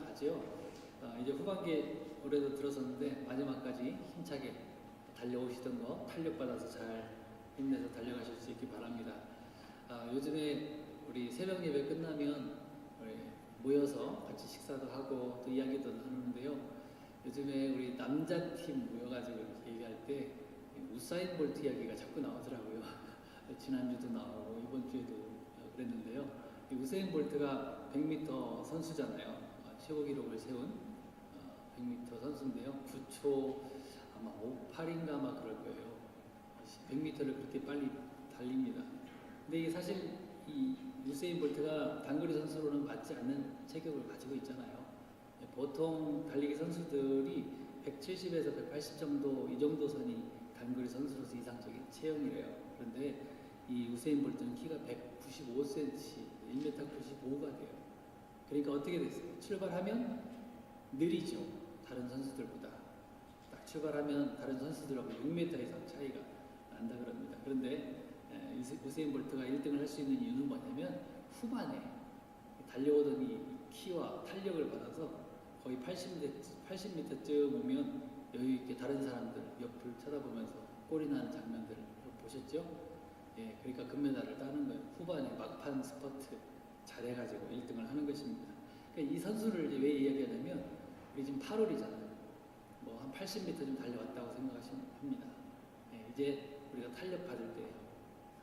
가죠. 이제 후반기에 올해도 들어섰는데 마지막까지 힘차게 달려오시던 거 탄력받아서 잘 힘내서 달려가실 수 있기 바랍니다. 요즘에 우리 새벽 예배 끝나면 우리 모여서 같이 식사도 하고 또 이야기도 나누는데요. 요즘에 우리 남자팀 모여가지고 이렇게 얘기할 때 우사인 볼트 이야기가 자꾸 나오더라고요. 지난주도 나오고 이번 주에도 그랬는데요. 우사인 볼트가 100m 선수잖아요. 최고 기록을 세운 100m 선수인데요. 9초 아마 58인가 아마 그럴 거예요. 100m를 그렇게 빨리 달립니다. 근데 이게 사실 이 우세인 볼트가 단거리 선수로는 맞지 않는 체격을 가지고 있잖아요. 보통 달리기 선수들이 170에서 180 정도 이 정도 선이 단거리 선수로서 이상적인 체형이래요. 그런데 이 우세인 볼트는 키가 195cm, 1m 95가 돼요. 그러니까 어떻게 됐어요? 출발하면 느리죠. 다른 선수들보다. 딱 출발하면 다른 선수들하고 6m 이상 차이가 난다 그럽니다. 그런데 우세인 볼트가 1등을 할 수 있는 이유는 뭐냐면 후반에 달려오던 이 키와 탄력을 받아서 거의 80m쯤 오면 여유있게 다른 사람들 옆을 쳐다보면서 골이 나는 장면들을 보셨죠? 예, 그러니까 금메달을 따는 거예요. 후반에 막판 스퍼트 잘해가지고 1등을 하는 것입니다. 그러니까 이 선수를 왜 이야기하냐면 우리 지금 8월이잖아요. 뭐 한 80m 좀 달려왔다고 생각하시면 합니다. 예, 이제 우리가 탄력 받을 때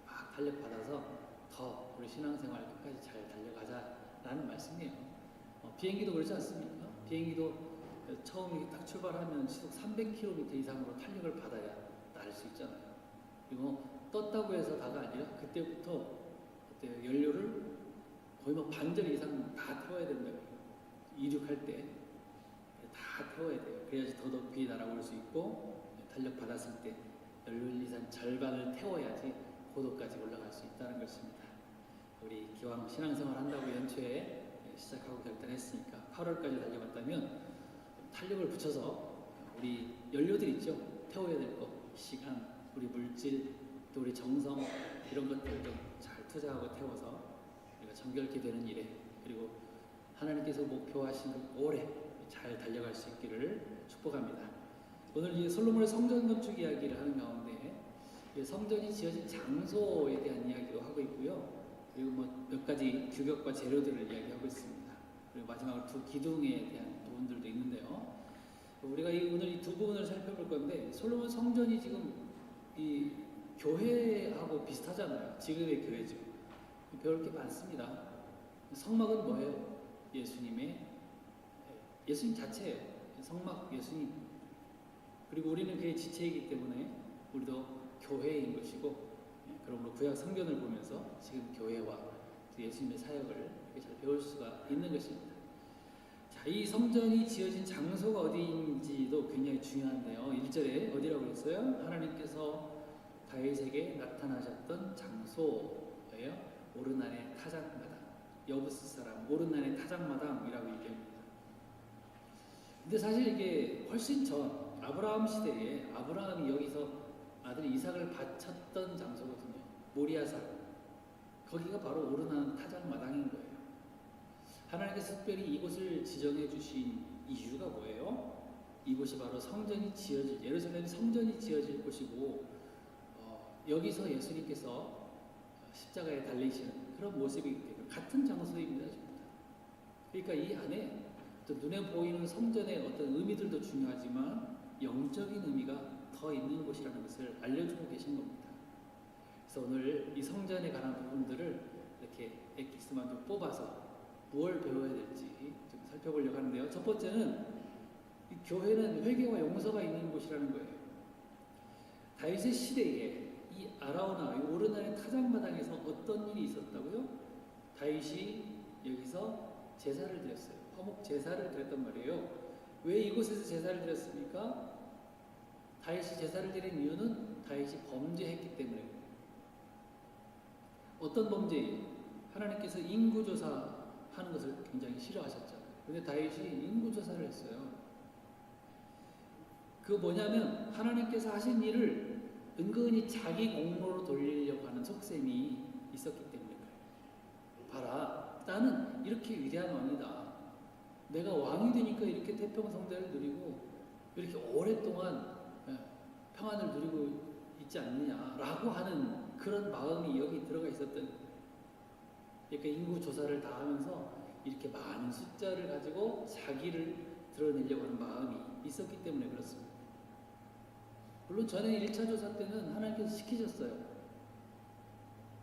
막 탄력 받아서 더 우리 신앙생활 끝까지 잘 달려가자라는 말씀이에요. 비행기도 그렇지 않습니까? 비행기도 처음 딱 출발하면 시속 300km 이상으로 탄력을 받아야 날 수 있잖아요. 그리고 떴다고 해서 다가 아니라 그때 연료를 거의 뭐 반절 이상 다 태워야 된다고요. 이륙할 때 다 태워야 돼요. 그래야지 더 높이 날아올 수 있고 탄력 받았을 때 연료 이상 절반을 태워야지 고도까지 올라갈 수 있다는 것입니다. 우리 기왕 신앙생활 한다고 연초에 시작하고 결단했으니까 8월까지 달려봤다면 탄력을 붙여서 우리 연료들 있죠? 태워야 될 거, 시간, 우리 물질, 또 우리 정성 이런 것들 좀 잘 투자하고 태워서 우리가 정결케 되는 일에 그리고 하나님께서 목표하신 오래 잘 달려갈 수 있기를 축복합니다. 오늘 이 솔로몬의 성전 건축 이야기를 하는 가운데 성전이 지어진 장소에 대한 이야기도 하고 있고요. 그리고 뭐 몇 가지 규격과 재료들을 이야기하고 있습니다. 그리고 마지막으로 두 기둥에 대한 부분들도 있는데요. 우리가 오늘 이 두 부분을 살펴볼 건데 솔로몬 성전이 지금 이 교회하고 비슷하잖아요. 지금의 교회죠. 배울 게 많습니다. 성막은 뭐예요? 예수님 자체예요. 성막 예수님. 그리고 우리는 그의 지체이기 때문에 우리도 교회인 것이고 그러므로 구약 성경을 보면서 지금 교회와 예수님의 사역을 이렇게 잘 배울 수가 있는 것입니다. 자, 이 성전이 지어진 장소가 어디인지도 굉장히 중요한데요. 1절에 어디라고 했어요? 하나님께서 다윗에게 나타나셨던 장소예요. 오르난의 타작마당. 여부스 사람 오르난의 타작마당이라고 얘기합니다. 근데 사실 이게 훨씬 전 아브라함 시대에 아브라함이 여기서 아들 이삭을 바쳤던 장소거든요. 모리아산. 거기가 바로 오르난 타작마당인 거예요. 하나님께서 특별히 이곳을 지정해 주신 이유가 뭐예요? 이곳이 바로 성전이 지어질, 예루살렘 성전이 지어질 곳이고 여기서 예수님께서 십자가에 달리시는 그런 모습이기 때문에 같은 장소입니다. 그러니까 이 안에 또 눈에 보이는 성전의 어떤 의미들도 중요하지만 영적인 의미가 더 있는 곳이라는 것을 알려주고 계신 겁니다. 그래서 오늘 이 성전에 관한 부분들을 이렇게 엑기스만 좀 뽑아서 무엇을 배워야 될지 좀 살펴보려고 하는데요. 첫 번째는 이 교회는 회개와 용서가 있는 곳이라는 거예요. 다윗의 시대에 이 아라우나 이 오르난의 타작마당에서 어떤 일이 있었다고요? 다윗이 여기서 제사를 드렸어요. 화목 제사를 드렸단 말이에요. 왜 이곳에서 제사를 드렸습니까? 다윗이 제사를 드린 이유는 다윗이 범죄했기 때문에. 어떤 범죄예요? 하나님께서 인구조사 하는 것을 굉장히 싫어하셨잖아요. 그런데 다윗이 인구조사를 했어요. 그거 뭐냐면 하나님께서 하신 일을 은근히 자기 공로로 돌리려고 하는 속셈이 있었기 때문에 그래요. 봐라, 나는 이렇게 위대한 왕이다. 내가 왕이 되니까 이렇게 태평성대를 누리고 이렇게 오랫동안 평안을 누리고 있지 않느냐라고 하는 그런 마음이 여기 들어가 있었던 거예요. 그러니까 인구 조사를 다 하면서 이렇게 많은 숫자를 가지고 자기를 드러내려고 하는 마음이 있었기 때문에 그렇습니다. 물론 전에 1차 조사 때는 하나님께서 시키셨어요.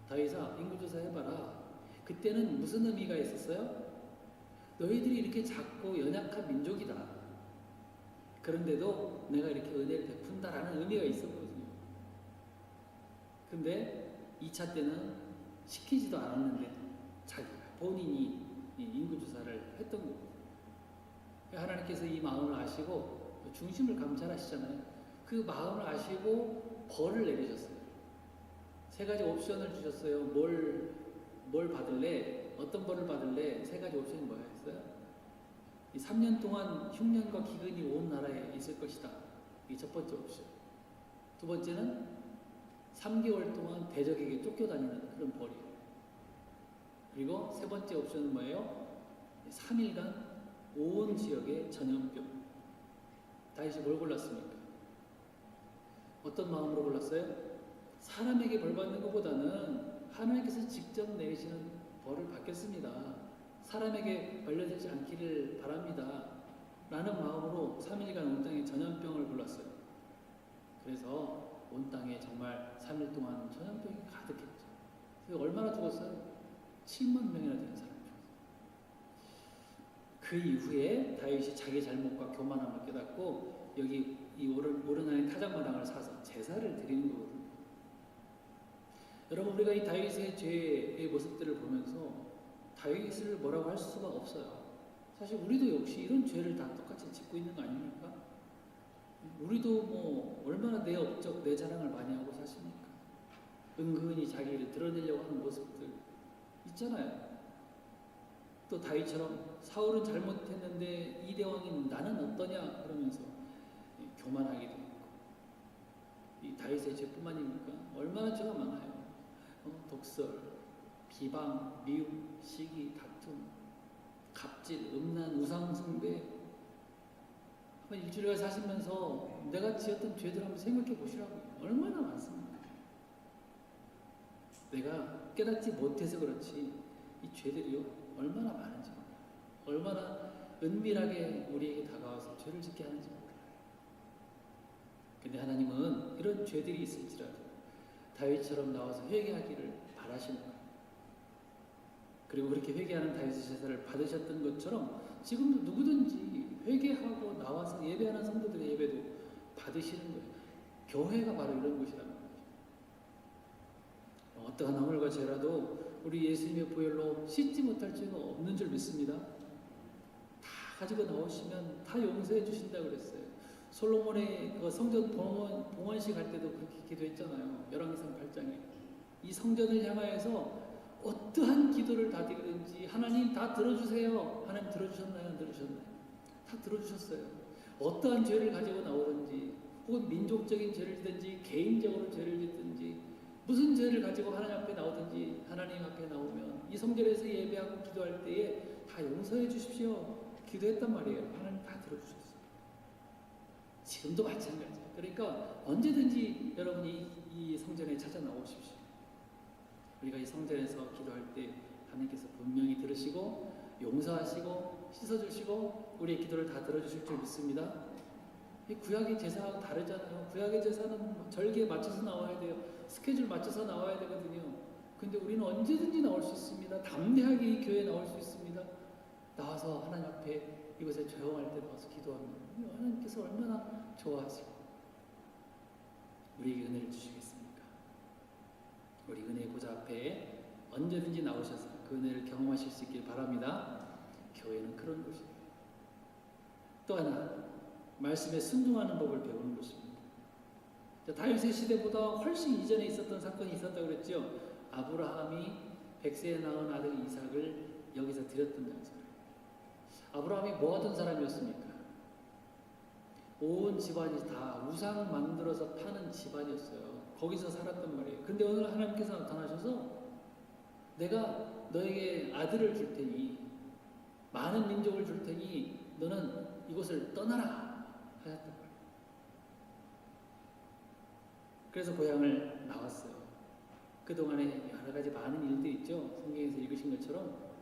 다윗아, 인구조사 해봐라. 그때는 무슨 의미가 있었어요? 너희들이 이렇게 작고 연약한 민족이다. 그런데도 내가 이렇게 은혜를 베푼다라는 의미가 있었거든요. 근데 2차 때는 시키지도 않았는데 자기가 본인이 인구조사를 했던 거예요. 하나님께서 이 마음을 아시고 중심을 감찰하시잖아요. 그 마음을 아시고 벌을 내리셨어요. 3가지 옵션을 주셨어요. 뭘 받을래? 어떤 벌을 받을래? 3가지 옵션이 뭐였어요? 이 3년 동안 흉년과 기근이 온 나라에 있을 것이다. 이게 첫 번째 옵션. 두 번째는 3개월 동안 대적에게 쫓겨다니는 그런 벌이에요. 그리고 세 번째 옵션은 뭐예요? 3일간 온 지역에 전염병. 다윗이 뭘 골랐습니까? 어떤 마음으로 골랐어요? 사람에게 벌 받는 것보다는 하나님께서 직접 내리시는 벌을 받겠습니다. 사람에게 벌려지지 않기를 바랍니다. 라는 마음으로 3일간 온 땅에 전염병을 골랐어요. 그래서 온 땅에 정말 3일 동안 전염병이 가득했죠. 그래서 얼마나 죽었어요? 7만 명이나 되는 사람이 죽었어요. 그 이후에 다윗이 자기 잘못과 교만함을 깨닫고 여기 이 오르나의 타작마당을 사서 제사를 드리는 거거든요. 여러분, 우리가 이 다윗의 죄의 모습들을 보면서 다윗을 뭐라고 할 수가 없어요. 사실 우리도 역시 이런 죄를 다 똑같이 짓고 있는 거 아닙니까? 우리도 뭐 얼마나 내 업적, 내 자랑을 많이 하고 사십니까? 은근히 자기를 드러내려고 하는 모습들 있잖아요. 또 다윗처럼 사울은 잘못했는데 이 대왕인 나는 어떠냐 그러면서 교만하기도 했고, 이 다윗의 죄뿐만입니까? 얼마나 죄가 많아요. 독설, 비방, 미움, 시기, 다툼, 갑질, 음란, 우상숭배. 한번 일주일간 사시면서 내가 지었던 죄들 한번 생각해 보시라고요. 얼마나 많습니까? 내가 깨닫지 못해서 그렇지 이 죄들이요 얼마나 많은지 몰라요. 얼마나 은밀하게 우리에게 다가와서 죄를 짓게 하는지 몰라요. 근데 하나님은 이런 죄들이 있을지라도 다윗처럼 나와서 회개하기를 바라시는 거예요. 그리고 그렇게 회개하는 다윗의 제사를 받으셨던 것처럼 지금도 누구든지 회개하고 나와서 예배하는 성도들의 예배도 받으시는 거예요. 교회가 바로 이런 곳이라는 거죠. 어떠한 허물과 죄라도 우리 예수님의 보혈로 씻지 못할 죄가 없는 줄 믿습니다. 다 가지고 나오시면 다 용서해 주신다 그랬어요. 솔로몬의 그 성전 봉헌식 할 때도 그렇게 기도했잖아요. 열왕기상 8장에 이 성전을 향하여서 어떠한 기도를 다 드리든지 하나님 다 들어주세요. 하나님 들어주셨나요? 안 들어주셨나요? 다 들어주셨어요. 어떠한 죄를 가지고 나오든지 혹은 민족적인 죄를 짓든지 개인적으로 죄를 짓든지 무슨 죄를 가지고 하나님 앞에 나오든지 하나님 앞에 나오면 이 성전에서 예배하고 기도할 때에 다 용서해 주십시오. 기도했단 말이에요. 하나님 다 들어주셨어요. 지금도 마찬가지예요. 그러니까 언제든지 여러분이 이 성전에 찾아 나오십시오. 우리가 이 성전에서 기도할 때 하나님께서 분명히 들으시고 용서하시고 씻어주시고 우리의 기도를 다 들어주실 줄 믿습니다. 이 구약의 제사하고 다르잖아요. 구약의 제사는 절기에 맞춰서 나와야 돼요. 스케줄 맞춰서 나와야 되거든요. 근데 우리는 언제든지 나올 수 있습니다. 담대하게 이 교회에 나올 수 있습니다. 나와서 하나님 앞에 이곳에 조용할 때 나와서 기도합니다. 하나님께서 얼마나 좋아하시고 우리에게 은혜를 주시겠습니까? 우리 은혜의 보좌 앞에 언제든지 나오셔서 그 은혜를 경험하실 수 있길 바랍니다. 교회는 그런 곳이에요. 또 하나, 말씀에 순종하는 법을 배우는 곳입니다. 다윗의 시대보다 훨씬 이전에 있었던 사건이 있었다고 그랬죠. 아브라함이 100세에 낳은 아들 이삭을 여기서 드렸던 장소예요. 아브라함이 뭐 하던 사람이었습니까? 온 집안이 다 우상 만들어서 파는 집안이었어요. 거기서 살았단 말이에요. 근데 오늘 하나님께서 나타나셔서 내가 너에게 아들을 줄 테니 많은 민족을 줄 테니 너는 이곳을 떠나라 하셨단 말이에요. 그래서 고향을 나왔어요. 그동안에 여러 가지 많은 일들이 있죠. 성경에서 읽으신 것처럼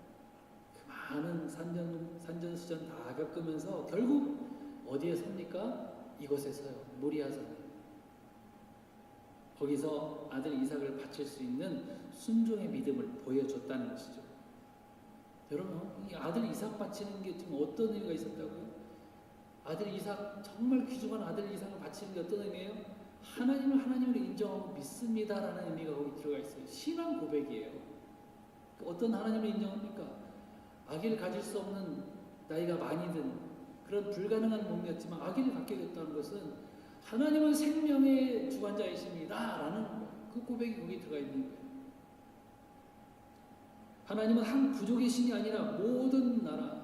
그 많은 산전수전 다 겪으면서 결국 어디에 섭니까? 이곳에 서요. 모리아산. 거기서 아들 이삭을 바칠 수 있는 순종의 믿음을 보여줬다는 것이죠. 여러분, 이 아들 이삭 바치는 게 지금 어떤 의미가 있었다고요? 아들 이삭, 정말 귀중한 아들 이삭을 바치는 게 어떤 의미예요? 하나님을 하나님으로 인정하고 믿습니다라는 의미가 거기 들어가 있어요. 신앙 고백이에요. 어떤 하나님을 인정합니까? 아기를 가질 수 없는 나이가 많이 든 그런 불가능한 몸이었지만 아기를 갖게 됐다는 것은 하나님은 생명의 주관자이십니다 라는 그 고백이 거기 들어가 있는 거예요. 하나님은 한 부족의 신이 아니라 모든 나라,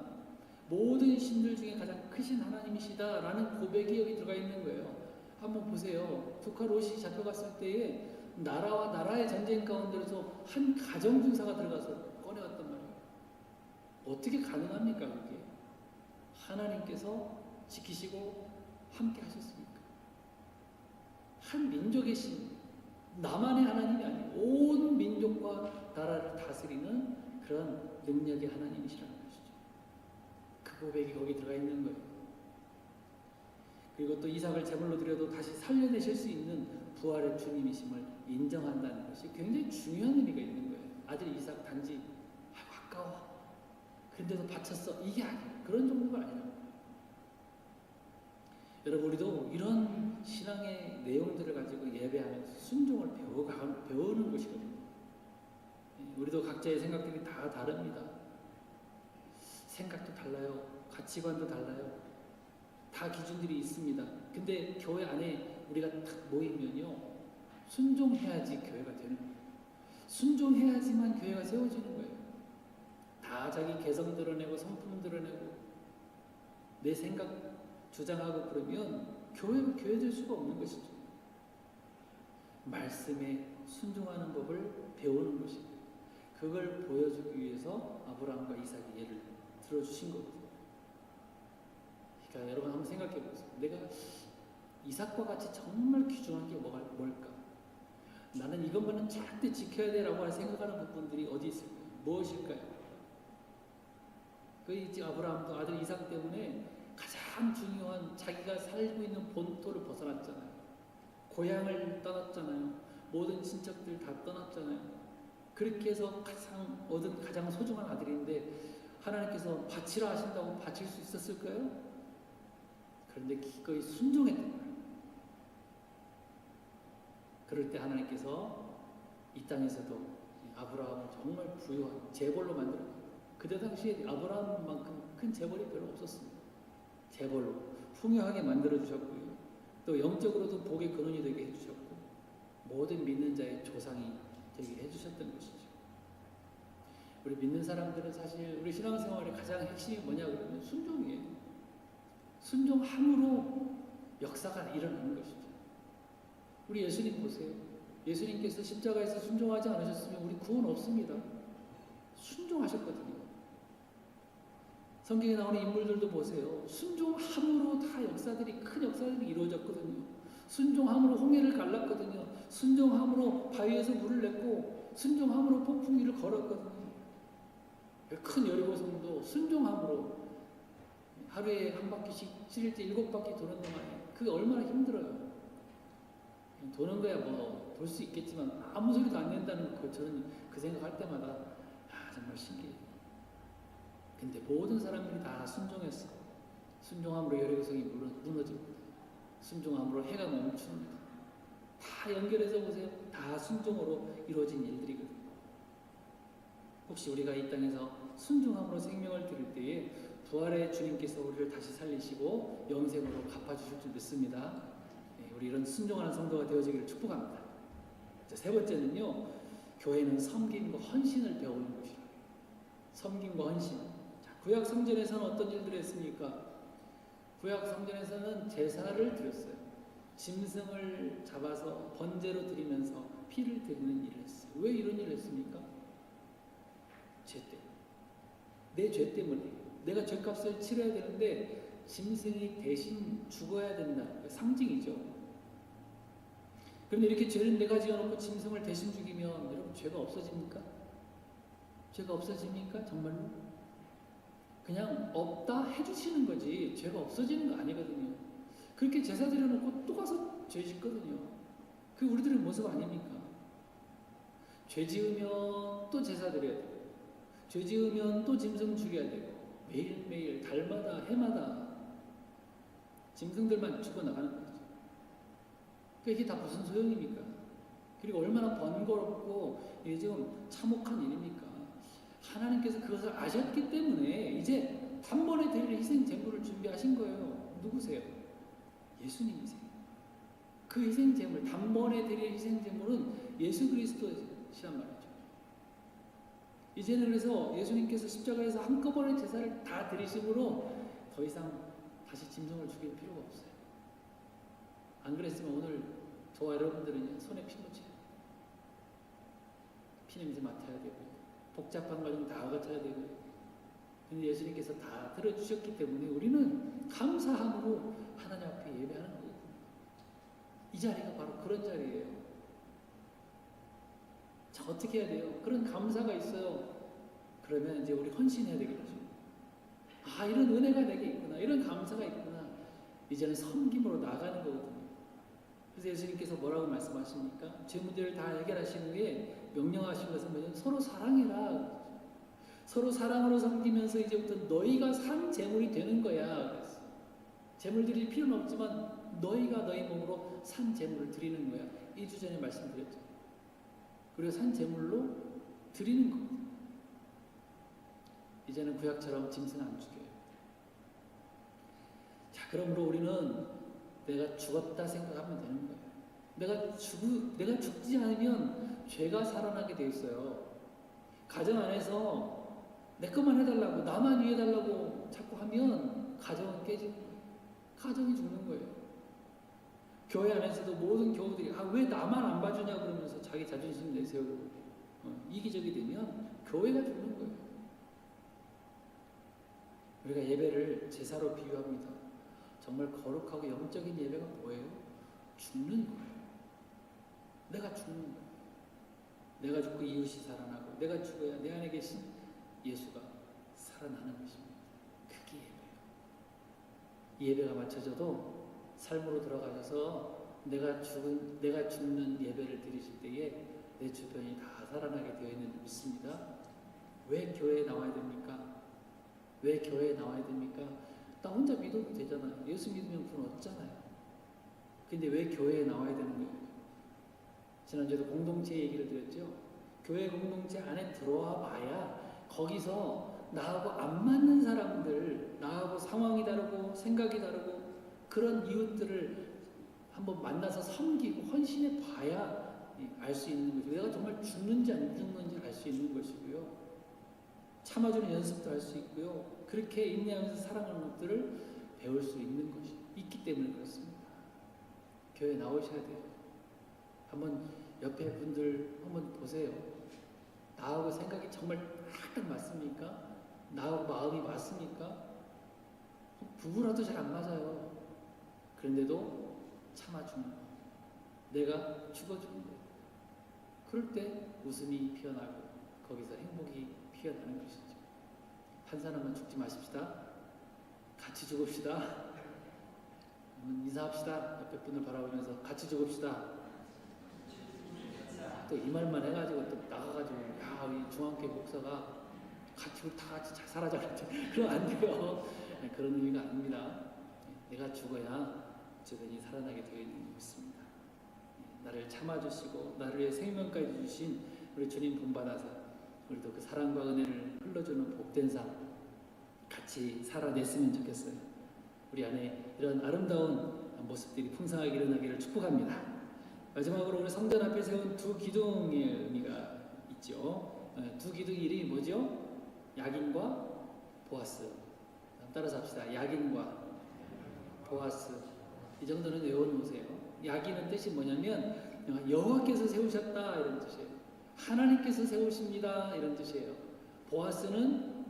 모든 신들 중에 가장 크신 하나님이시다 라는 고백이 여기 들어가 있는 거예요. 한번 보세요. 북한 롯이 잡혀갔을 때에 나라와 나라의 전쟁 가운데서 한 가정군사가 들어가서 꺼내왔단 말이에요. 어떻게 가능합니까 그게? 하나님께서 지키시고 함께 하셨습니까? 한 민족의 신, 나만의 하나님이 아니고 온 민족과 나라를 다스리는 그런 능력의 하나님이시라는 것이죠. 그 고백이 거기 들어가 있는 거예요. 그리고 또 이삭을 제물로 드려도 다시 살려내실 수 있는 부활의 주님이심을 인정한다는 것이 굉장히 중요한 의미가 있는 거예요. 아들 이삭 단지 아까워. 근데도 바쳤어. 이게 아니에요. 그런 정도가 아니라고. 여러분, 우리도 이런 신앙의 내용들을 가지고 예배하면서 순종을 배우는 것이거든요. 우리도 각자의 생각들이 다 다릅니다. 생각도 달라요. 가치관도 달라요. 다 기준들이 있습니다. 근데 교회 안에 우리가 딱 모이면요, 순종해야지 교회가 되는 거예요. 순종해야지만 교회가 세워지는 거예요. 다 자기 개성 드러내고 성품 드러내고 내 생각 주장하고 그러면 교회가 교회될 수가 없는 것이죠. 말씀에 순종하는 법을 배우는 것입니다. 그걸 보여주기 위해서 아브라함과 이삭이 예를 들어주신 거거든요. 그러니까 여러분 한번 생각해 보세요. 내가 이삭과 같이 정말 귀중한 게 뭘까? 나는 이것만은 절대 지켜야 돼라고 생각하는 부분들이 어디 있을까요? 무엇일까요? 그 이제 아브라함도 아들 이삭 때문에 가장 중요한 자기가 살고 있는 본토를 벗어났잖아요. 고향을 떠났잖아요. 모든 친척들 다 떠났잖아요. 그렇게 해서 얻은 가장 소중한 아들인데 하나님께서 바치라 하신다고 바칠 수 있었을까요? 그런데 기꺼이 순종했던 거예요. 그럴 때 하나님께서 이 땅에서도 아브라함을 정말 부유한 재벌로 만들었어요. 그때 당시에 아브라함만큼 큰 재벌이 별로 없었습니다. 재벌로 풍요하게 만들어주셨고요. 또 영적으로도 복의 근원이 되게 해주셨고 모든 믿는 자의 조상이 되게 해주셨던 것이죠. 우리 믿는 사람들은 사실 우리 신앙생활의 가장 핵심이 뭐냐 그러면 순종이에요. 순종함으로 역사가 일어나는 것이죠. 우리 예수님 보세요. 예수님께서 십자가에서 순종하지 않으셨으면 우리 구원 없습니다. 순종하셨거든요. 성경에 나오는 인물들도 보세요. 순종함으로 다 큰 역사들이 이루어졌거든요. 순종함으로 홍해를 갈랐거든요. 순종함으로 바위에서 물을 냈고 순종함으로 폭풍 위를 걸었거든요. 큰 여리고성도 순종함으로 하루에 한 바퀴씩 칠 때 7바퀴 도는 동안에 그게 얼마나 힘들어요. 도는 거야 돌 수 있겠지만 아무 소리도 안 낸다는 거 저는 그 생각할 때마다 정말 신기해요. 근데 모든 사람들이 다 순종했어. 순종함으로 여리고성이 무너집니다. 순종함으로 해가 멈춥니다. 다 연결해서 보세요. 다 순종으로 이루어진 일들이거든요. 혹시 우리가 이 땅에서 순종함으로 생명을 드릴 때에 부활의 주님께서 우리를 다시 살리시고 영생으로 갚아주실 줄 믿습니다. 우리 이런 순종하는 성도가 되어지기를 축복합니다. 세 번째는요, 교회는 섬김과 헌신을 배우는 곳이에요. 섬김과 헌신. 구약 성전에서는 어떤 일들을 했습니까? 구약 성전에서는 제사를 드렸어요. 짐승을 잡아서 번제로 드리면서 피를 드리는 일을 했어요. 왜 이런 일을 했습니까? 죄 때문에. 내 죄 때문에. 내가 죄값을 치러야 되는데 짐승이 대신 죽어야 된다. 상징이죠. 그런데 이렇게 죄를 내가 지어놓고 짐승을 대신 죽이면 여러분 죄가 없어집니까? 죄가 없어집니까? 정말로? 그냥 없다 해주시는 거지 죄가 없어지는 거 아니거든요. 그렇게 제사 드려놓고 또 가서 죄 짓거든요. 그게 우리들의 모습 아닙니까? 죄 지으면 또 제사 드려야 되고, 죄 지으면 또 짐승 죽여야 되고, 매일매일 달마다 해마다 짐승들만 죽어나가는 거죠. 이게 다 무슨 소용입니까? 그리고 얼마나 번거롭고 이게 지금 참혹한 일입니까? 하나님께서 그것을 아셨기 때문에 이제 단번에 드릴 희생 제물을 준비하신 거예요. 누구세요? 예수님이세요. 그 희생 제물, 단번에 드릴 희생 제물은 예수 그리스도시란 말이죠. 이제는 그래서 예수님께서 십자가에서 한꺼번에 제사를 다 드리심으로 더 이상 다시 짐승을 죽일 필요가 없어요. 안 그랬으면 오늘 저와 여러분들은 손에 피 묻혀요. 피냄새 맡아야 되고 복잡한 과정 다 거쳐야 되고, 근데 예수님께서 다 들어주셨기 때문에 우리는 감사함으로 하나님 앞에 예배하는 거예요. 이 자리가 바로 그런 자리예요. 자, 어떻게 해야 돼요? 그런 감사가 있어요. 그러면 이제 우리 헌신해야 되겠죠. 아, 이런 은혜가 내게 있구나, 이런 감사가 있구나. 이제는 섬김으로 나가는 거거든요. 그래서 예수님께서 뭐라고 말씀하십니까? 죄 문제를 다 해결하신 후에 명령하신 것은 뭐냐면 서로 사랑해라. 서로 사랑으로 섬기면서 이제부터 너희가 산 제물이 되는 거야. 그랬어. 제물 드릴 필요는 없지만 너희가 너희 몸으로 산 제물을 드리는 거야. 2주 전에 말씀드렸죠. 그리고 산 제물로 드리는 겁니다. 이제는 구약처럼 짐승 안 죽여요. 자, 그러므로 우리는 내가 죽었다 생각하면 되는 거예요. 내가 죽지 않으면 죄가 살아나게 돼 있어요. 가정 안에서 내 것만 해달라고, 나만 위해달라고 자꾸 하면 가정은 깨지는 거예요. 가정이 죽는 거예요. 교회 안에서도 모든 교우들이 왜 나만 안 봐주냐 그러면서 자기 자존심 내세우고 이기적이 되면 교회가 죽는 거예요. 우리가 예배를 제사로 비유합니다. 정말 거룩하고 영적인 예배가 뭐예요? 죽는 거예요. 내가 죽는 거예요. 내가 죽고 이웃이 살아나고, 내가 죽어야 내 안에 계신 예수가 살아나는 것입니다. 그게 예배예요. 예배가 맞춰져도 삶으로 들어가셔서 내가 죽는 예배를 드리실 때에 내 주변이 다 살아나게 되어 있는 줄 믿습니다. 왜 교회에 나와야 됩니까? 왜 교회에 나와야 됩니까? 나 혼자 믿어도 되잖아요. 예수 믿으면 구원 얻잖아요. 근데 왜 교회에 나와야 되는 거예요? 지난주에도 공동체 얘기를 드렸죠. 교회 공동체 안에 들어와 봐야 거기서 나하고 안 맞는 사람들, 나하고 상황이 다르고 생각이 다르고 그런 이웃들을 한번 만나서 섬기고 헌신해 봐야 알 수 있는 것이고, 내가 정말 죽는지 안 죽는지 알 수 있는 것이고요. 참아주는 연습도 할 수 있고요. 그렇게 인내하면서 살아가는 것들을 배울 수 있는 것이 있기 때문에 그렇습니다. 교회에 나오셔야 돼요. 한번 옆에 분들 한번 보세요. 나하고 생각이 정말 딱 맞습니까? 나하고 마음이 맞습니까? 부부라도 잘 안 맞아요. 그런데도 참아주는 거. 내가 죽어주는 거예요. 그럴 때 웃음이 피어나고 거기서 행복이 피어나는 것이죠. 한 사람만 죽지 마십시다. 같이 죽읍시다. 인사합시다. 옆에 분을 바라보면서 같이 죽읍시다. 또 이 말만 해가지고 또 나가가지고 이 중앙교회 목사가 우리 다 같이 잘 살아자 그러면 안 돼요. 그런 의미가 아닙니다. 내가 죽어야 주변이 살아나게 되어 있는 것 같습니다. 나를 참아주시고 나를 위해 생명까지 주신 우리 주님 본받아서 우리도 그 사랑과 은혜를 흘러주는 복된 삶 같이 살아냈으면 좋겠어요. 우리 안에 이런 아름다운 모습들이 풍성하게 일어나기를 축복합니다. 마지막으로 우리 성전 앞에 세운 두 기둥의 의미가 있죠. 두 기둥 이름이 뭐죠? 야긴과 보아스. 따라서 합시다. 야긴과 보아스. 이 정도는 외워놓으세요. 야긴은 뜻이 뭐냐면 여호와께서 세우셨다 이런 뜻이에요. 하나님께서 세우십니다 이런 뜻이에요. 보아스는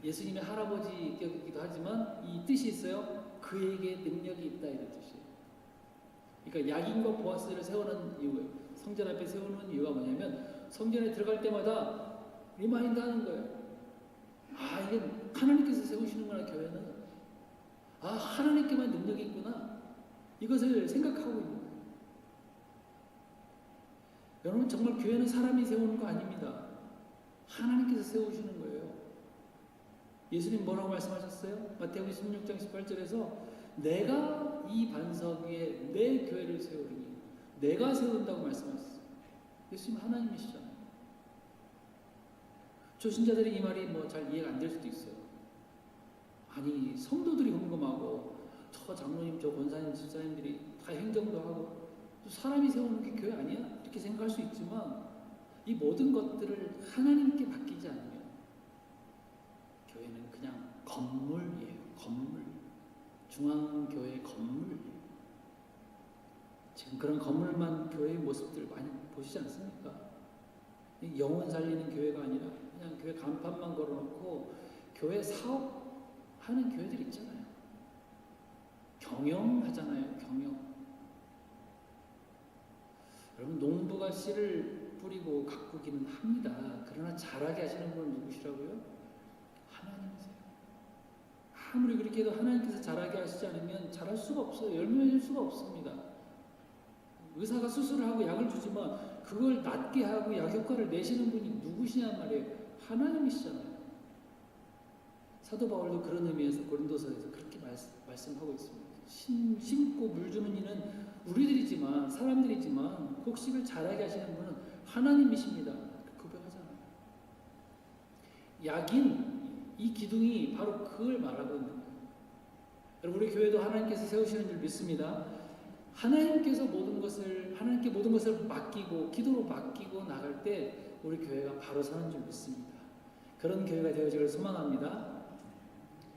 예수님의 할아버지이기도 하지만 이 뜻이 있어요. 그에게 능력이 있다 이런 뜻이에요. 그러니까 야긴과 보아스를 세우는 이유, 성전 앞에 세우는 이유가 뭐냐면 성전에 들어갈 때마다 리마인드 하는 거예요. 아, 이게 하나님께서 세우시는구나, 교회는. 아, 하나님께만 능력이 있구나. 이것을 생각하고 있는 거예요. 여러분, 정말 교회는 사람이 세우는 거 아닙니다. 하나님께서 세우시는 거예요. 예수님 뭐라고 말씀하셨어요? 마태복음 16장 18절에서 내가 이 반석 위에 내 교회를 세우리니 내가 세운다고 말씀하셨어요. 예수님 하나님이시잖아요. 초신자들이 이 말이 뭐 잘 이해가 안 될 수도 있어요. 아니, 성도들이 헌금하고 저 장로님, 저 권사님, 집사님들이 다 행정도 하고 사람이 세우는 게 교회 아니야? 이렇게 생각할 수 있지만 이 모든 것들을 하나님께 맡기지 않으면 교회는 그냥 건물이에요. 건물. 중앙교회 건물. 지금 그런 건물만 교회의 모습들 많이 보시지 않습니까? 영혼 살리는 교회가 아니라 그냥 교회 간판만 걸어놓고 교회 사업하는 교회들 있잖아요. 경영하잖아요. 경영. 여러분, 농부가 씨를 뿌리고 가꾸기는 합니다. 그러나 자라게 하시는 분은 누구시라고요? 하나님이세요. 아무리 그렇게 해도 하나님께서 자라게 하시지 않으면 자랄 수가 없어요. 열매 맺을 수가 없습니다. 의사가 수술을 하고 약을 주지만 그걸 낫게 하고 약 효과를 내시는 분이 누구시냐 말이에요. 하나님이시잖아요. 사도 바울도 그런 의미에서 고린도서에서 그렇게 말씀하고 있습니다. 심고 물 주는 이는 우리들이지만, 사람들이지만 곡식을 자라게 하시는 분은 하나님이십니다. 고백하잖아요. 약인 이 기둥이 바로 그걸 말하고 있는 거예요. 여러분, 우리 교회도 하나님께서 세우시는 줄 믿습니다. 하나님께서 하나님께 모든 것을 맡기고 기도로 맡기고 나갈 때 우리 교회가 바로 서는 줄 믿습니다. 그런 교회가 되어지기를 소망합니다.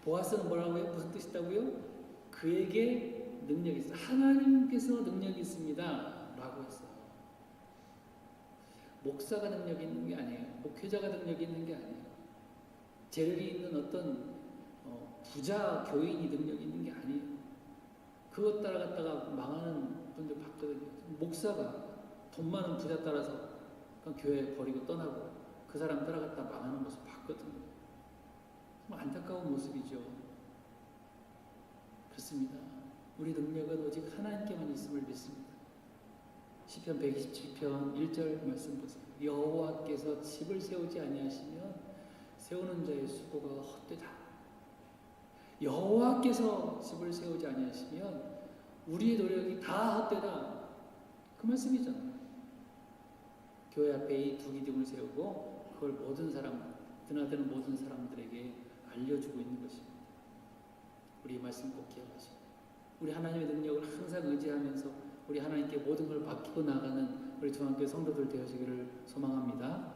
보아스는 뭐라고 해요? 무슨 뜻이다고요? 그에게 능력이 있어요. 하나님께서 능력이 있습니다 라고 했어요. 목사가 능력이 있는 게 아니에요. 목회자가 능력이 있는 게 아니에요. 재력이 있는 어떤 부자 교인이 능력이 있는 게 아니에요. 그것 따라갔다가 망하는 분들 봤거든요. 목사가 돈 많은 부자 따라서 교회 버리고 떠나고 그 사람 따라갔다 망하는 모습 봤거든요. 정말 안타까운 모습이죠. 그렇습니다. 우리 능력은 오직 하나님께만 있음을 믿습니다. 시편 127편 1절 말씀 보세요. 여호와께서 집을 세우지 아니하시면 세우는 자의 수고가 헛되다. 여호와께서 집을 세우지 아니하시면 우리의 노력이 다 헛되다. 그 말씀이잖아요. 교회 앞에 이 두 기둥을 세우고 그걸 모든 사람, 드나드는 모든 사람들에게 알려주고 있는 것입니다. 우리 이 말씀 꼭 기억하시고 우리 하나님의 능력을 항상 의지하면서 우리 하나님께 모든 걸 맡기고 나가는 우리 중앙교회 성도들 되어지기를 소망합니다.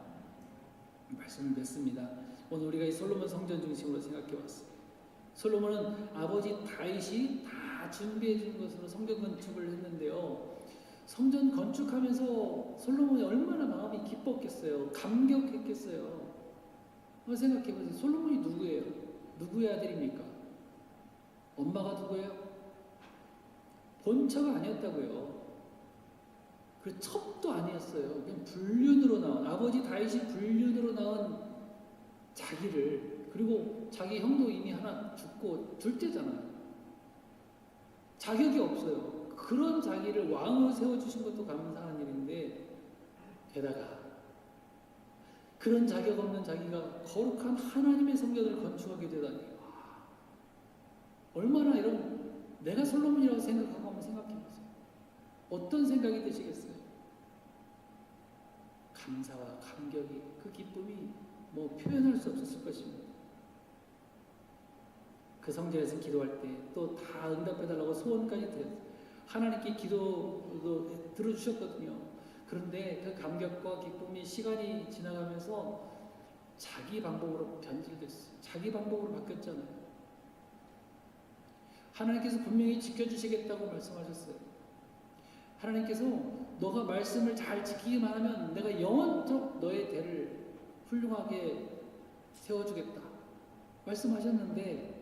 말씀을 맺습니다. 오늘 우리가 이 솔로몬 성전 중심으로 생각해 왔습니다. 솔로몬은 아버지 다윗이 다 준비해 준 것으로 성전 건축을 했는데요. 성전 건축하면서 솔로몬이 얼마나 마음이 기뻤겠어요. 감격했겠어요. 한번 생각해 보세요. 솔로몬이 누구예요? 누구의 아들입니까? 엄마가 누구예요? 본처가 아니었다고요. 그 첩도 아니었어요. 그냥 불륜으로 나온, 아버지 다윗이 불륜으로 나온 자기를, 그리고 자기 형도 이미 하나 죽고 둘째잖아요. 자격이 없어요. 그런 자기를 왕으로 세워주신 것도 감사한 일인데, 게다가 그런 자격 없는 자기가 거룩한 하나님의 성전을 건축하게 되다니, 얼마나 내가 솔로몬이라고 생각하고 한번 생각해보세요. 어떤 생각이 드시겠어요? 감사와 감격이, 그 기쁨이 뭐 표현할 수 없었을 것입니다. 그 성전에서 기도할 때 또 다 응답해달라고 소원까지 드렸어요. 하나님께 기도도 들어주셨거든요. 그런데 그 감격과 기쁨이 시간이 지나가면서 자기 방법으로 변질됐어요. 자기 방법으로 바뀌었잖아요. 하나님께서 분명히 지켜주시겠다고 말씀하셨어요. 하나님께서 너가 말씀을 잘 지키기만 하면 내가 영원토록 너의 대를 훌륭하게 세워주겠다. 말씀하셨는데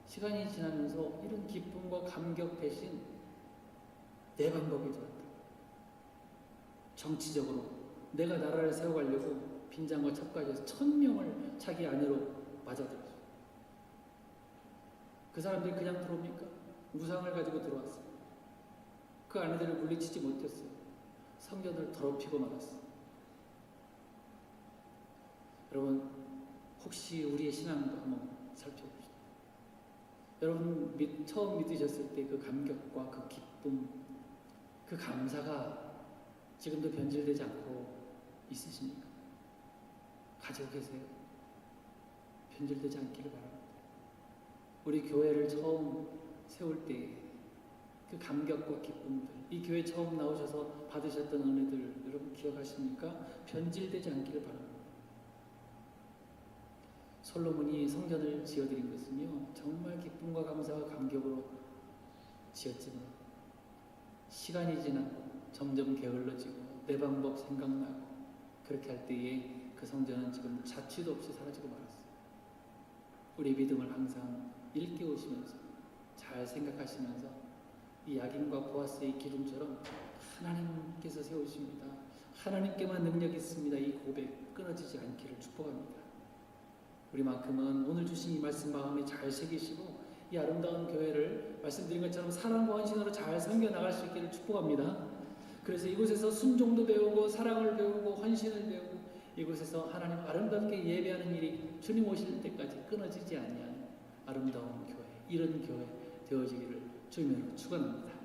시간이 지나면서 이런 기쁨과 감격 대신 내 방법이 좋았다. 정치적으로 내가 나라를 세워가려고 빈장과 첩가에서 1000명을 자기 아내로 맞아들였어요. 그 사람들이 그냥 들어옵니까? 무상을 가지고 들어왔어요. 그 아내들을 물리치지 못했어요. 성전을 더럽히고 말았어요. 여러분, 혹시 우리의 신앙도 한번 살펴봅시다. 여러분 처음 믿으셨을 때 그 감격과 그 기쁨, 그 감사가 지금도 변질되지 않고 있으십니까? 가지고 계세요? 변질되지 않기를 바랍니다. 우리 교회를 처음 세울 때 그 감격과 기쁨들, 이 교회 처음 나오셔서 받으셨던 은혜들 여러분 기억하십니까? 변질되지 않기를 바랍니다. 솔로몬이 성전을 지어드린 것은요, 정말 기쁨과 감사와 감격으로 지었지만 시간이 지나고 점점 게을러지고 내 방법 생각나고 그렇게 할 때에 그 성전은 지금 자취도 없이 사라지고 말았어요. 우리 믿음을 항상 일깨우시면서 잘 생각하시면서 이 야긴과 보아스의 기둥처럼 하나님께서 세우십니다. 하나님께만 능력이 있습니다. 이 고백 끊어지지 않기를 축복합니다. 우리만큼은 오늘 주신 이 말씀 마음에 잘 새기시고 이 아름다운 교회를 말씀드린 것처럼 사랑과 헌신으로 잘 섬겨나갈 수 있기를 축복합니다. 그래서 이곳에서 순종도 배우고 사랑을 배우고 헌신을 배우고 이곳에서 하나님 아름답게 예배하는 일이 주님 오실 때까지 끊어지지 아니하는 아름다운 교회, 이런 교회 되어지기를 주님으로 축원합니다.